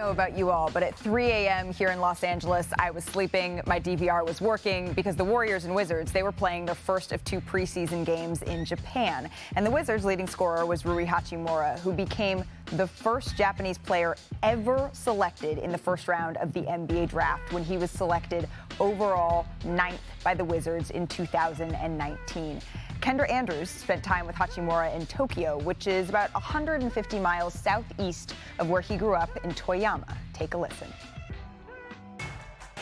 know about you all, but at 3 a.m. here in Los Angeles, I was sleeping. My DVR was working because the Warriors and Wizards, they were playing their first of 2 preseason games in Japan. And the Wizards' leading scorer was Rui Hachimura, who became the first Japanese player ever selected in the first round of the NBA draft when he was selected overall 9th by the Wizards in 2019. Kendra Andrews spent time with Hachimura in Tokyo, which is about 150 miles southeast of where he grew up in Toyama. Take a listen.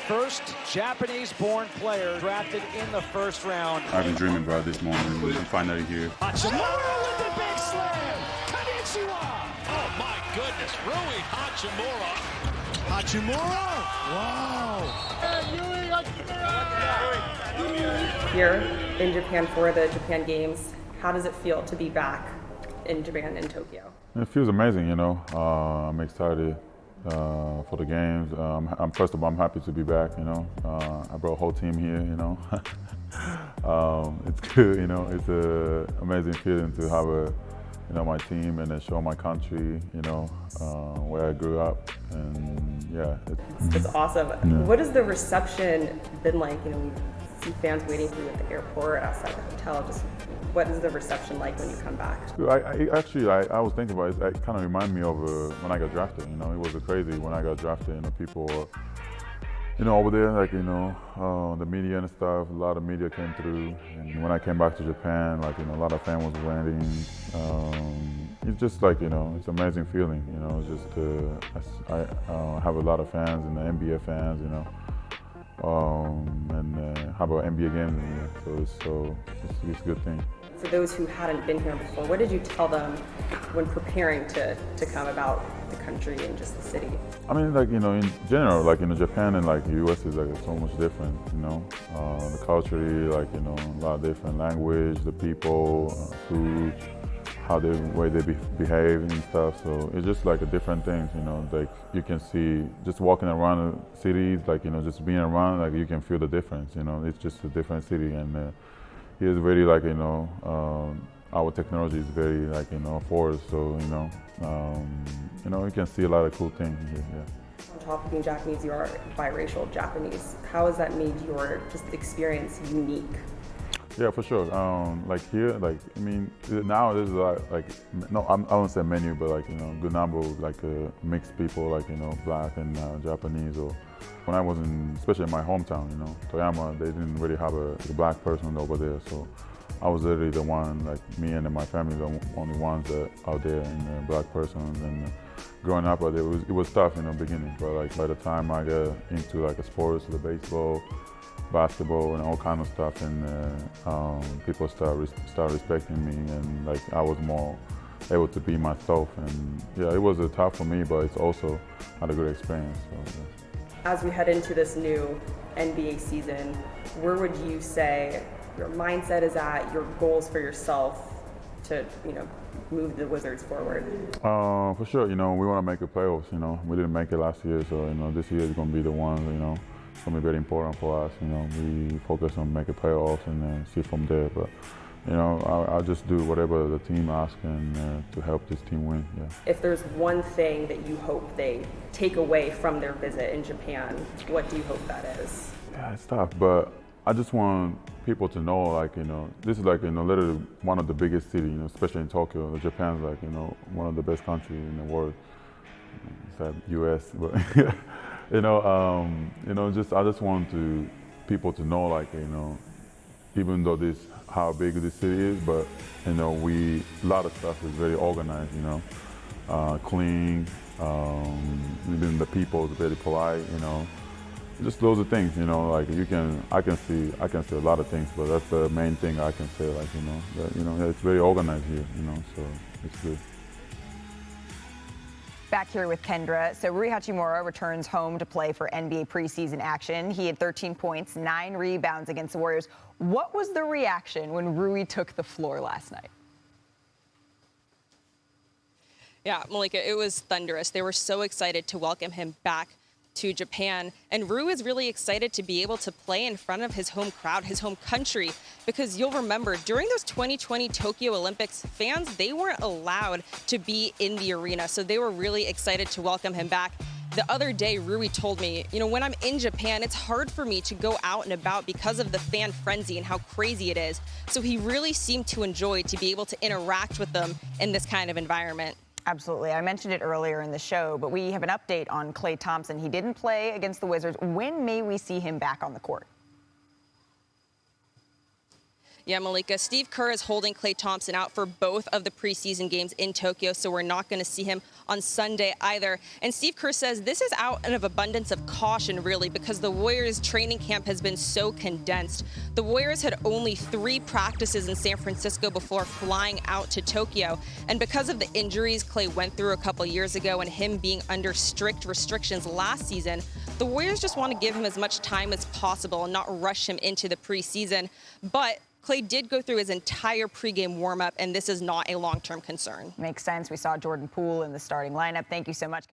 First Japanese-born player drafted in the first round. I've been dreaming about this moment, and I'm finally here. Hachimura with the big slam! Konnichiwa! Oh my goodness, Rui Hachimura! Hachimura! Wow! Here in Japan for the Japan Games, how does it feel to be back in Japan, in Tokyo? It feels amazing, you know. I'm excited for the games. First of all, I'm happy to be back, you know. I brought a whole team here, you know. It's good, you know. It's an amazing feeling to have my team and then show my country, you know, where I grew up, and yeah. It's awesome. Yeah. What has the reception been like? You know, we see fans waiting for you at the airport, outside the hotel. Just what is the reception like when you come back? I was thinking about it. It kind of reminded me of when I got drafted. You know, it was crazy when I got drafted. You know, people, you know, over there, like, you know, the media and stuff. A lot of media came through, and when I came back to Japan, like, you know, a lot of fans was waiting. It's just like, you know, it's an amazing feeling. You know, just I have a lot of fans and the NBA fans, you know. And how about NBA games in here? So it's a good thing. For those who hadn't been here before, what did you tell them when preparing to come about the country and just the city? I mean, like, you know, in general, like, you know, Japan and like the U.S. is like so much different, you know. The culture, like, you know, a lot of different language, the people, food, how the way they behave and stuff. So it's just like a different things, you know. Like you can see just walking around the cities, like, you know, just being around, like you can feel the difference, you know. It's just a different city, and here's very like, you know, our technology is very like, you know, forward. So you know, you can see a lot of cool things here. Yeah. On top of being Japanese, you are biracial Japanese. How has that made your just experience unique? Yeah, for sure. Like here, like, I mean, now there's a lot, like, no, I won't say many, but like, you know, good number of like mixed people, like, you know, black and Japanese. Or when I was especially in my hometown, you know, Toyama, they didn't really have a black person over there. So I was literally the one, like me and my family, the only ones that out there in black persons. And growing up, it was tough in the beginning, but like by the time I got into like a sports, the baseball, basketball and all kind of stuff, and people start respecting me, and like I was more able to be myself. And yeah, it was tough for me, but it's also had a good experience. So, yeah. As we head into this new NBA season, where would you say your mindset is at, your goals for yourself to, you know, move the Wizards forward? For sure, you know, we want to make the playoffs. You know, we didn't make it last year, so you know, this year is going to be the one. You know, it's going to be very important for us. You know, we focus on making playoffs and then see from there. But you know, I'll just do whatever the team asks and to help this team win. Yeah. If there's one thing that you hope they take away from their visit in Japan, what do you hope that is? Yeah, it's tough, but I just want people to know, like, you know, this is like, you know, literally one of the biggest cities, you know, especially in Tokyo. Japan's like, you know, one of the best countries in the world. Besides U.S., but you know, just I just want people to know, like, you know, even though how big this city is, but you know, a lot of stuff is very organized, you know, clean. Even the people is very polite, you know. Just those are things, you know, like I can see a lot of things, but that's the main thing I can say, like, you know, that, you know, it's very organized here, you know, so it's good. Back here with Kendra. So Rui Hachimura returns home to play for NBA preseason action. He had 13 points, 9 rebounds against the Warriors. What was the reaction when Rui took the floor last night? Yeah, Malika, it was thunderous. They were so excited to welcome him back to Japan. And Rui is really excited to be able to play in front of his home crowd, his home country, because you'll remember during those 2020 Tokyo Olympics, fans, they weren't allowed to be in the arena. So they were really excited to welcome him back. The other day, Rui told me, when I'm in Japan, it's hard for me to go out and about because of the fan frenzy and how crazy it is. So he really seemed to enjoy to be able to interact with them in this kind of environment. Absolutely. I mentioned it earlier in the show, but we have an update on Klay Thompson. He didn't play against the Wizards. When may we see him back on the court? Yeah, Malika, Steve Kerr is holding Klay Thompson out for both of the preseason games in Tokyo, so we're not going to see him on Sunday either. And Steve Kerr says this is out of abundance of caution, really, because the Warriors' training camp has been so condensed. The Warriors had only 3 practices in San Francisco before flying out to Tokyo. And because of the injuries Klay went through a couple years ago and him being under strict restrictions last season, the Warriors just want to give him as much time as possible and not rush him into the preseason. But Klay did go through his entire pregame warm-up, and this is not a long-term concern. Makes sense. We saw Jordan Poole in the starting lineup. Thank you so much.